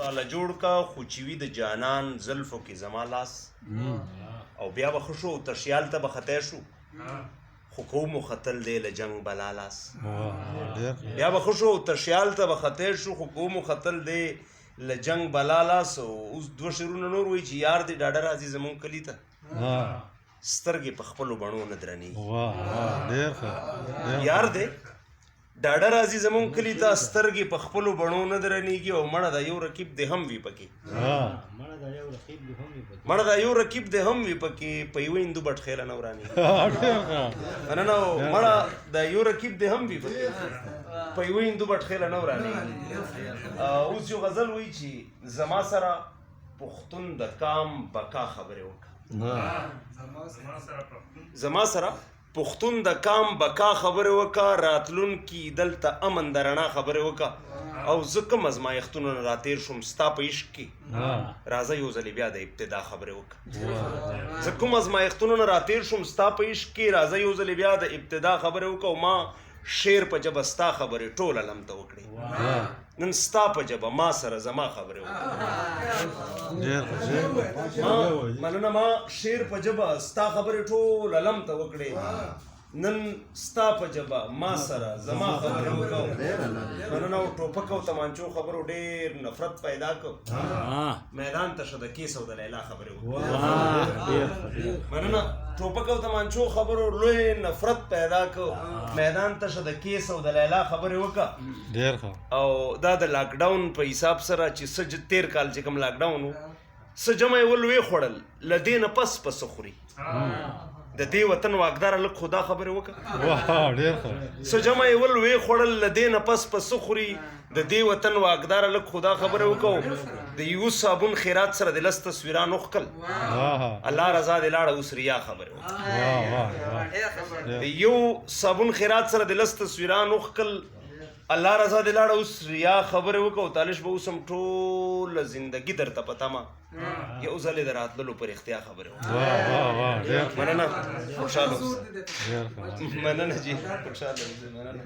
هغه له جوړ کا خو چې وي د جانان زلفو کې زما لاس او بیا به ښه شو تشیال ته به خطی شو خو کومو ختل دی له جنګ بلا لاس بیا به ښه شو تشیال ته به خطی شو خو کومو ختل دی له جنګ بلا لاس اوس دوه شعرونه نور وایي چې یار دی ډاډه راځي زمونږ کلي ته سترګې په خپلو بڼو نه درنېږي یار دی ډاډه راځي زمونږ کلي ته سترګې په خپلو بڼو نه درنېږي او مړه دا یو رقیب دی هم وي پکې مړه دا یو رقیب دی هم وي پکې په یوه هندو بټخیله نه ورانېږي مننه مړه دا یو رقیب دی هم وي پکې په یوه هندو بټخیله نه ورانېږي اوس یو غزل وایي چې زما سره پښتون د کام بقا خبرې وکړه زما سره پښتون د کام بقا خبرې وکړه راتلونکي دلته امن د رڼا خبرې وکړه او زه کوم ازمایښتونو نه راتېر شوم ستا په عشق کې راځه یو ځلې بیا د ابتدا خبرې وکړه زه کوم ازمایښتونو نه راتېر شوم ستا په عشق کې راځه یو ځلې بیا د ابتدا خبرې وکړه او ما شعر په ژبه ستا خبرې ټول علم ته وکړې نن ستا په ژبه ما سره زما خبرې وکړه مننه ما شعر په ژبه ستا خبرې ټول علم ته وکړې نن ستا په ژبه ما سره زما خبرې وکړه مننه او ټوپک او تمانچو خبرو ډېر نفرت پیدا کړ میدان ته شه د کیس او د لیلا خبرې وکړه مننه ټوپک او تمانچو خبرو لوی نفرت پیدا کړ میدان ته شه د کیس او د لیلا خبرې وکړه او دا د لاکډاون په حساب سره چې څه تېر کال چې کوم لاکډاون و څه جمع یې ول ویې خوړل له دې نه پس پسه خوري د دې وطن واکداره لږ خدا خبرې وکړه څه جمع یې ول ویې خوړل له دې نه پس پسه خوري د دې وطن واکداره لږ خدا خبرې وکړو د یو صابون خیرات سره د لس تصویران وښکل الله رضا دې لاړه اوس ریا خبرې وکړه د یو صابون خیرات سره د لس تصویران وښکل الله رضا دې لاړه اوس ریا خبرې وکړو تالش به اوس هم ټوله زندګي درته په تمه یو ځلې د راتللو په رښتیا خبرې وکړو مننه خوشحاله اوسه مننه جي خوشحاله اوسه مننه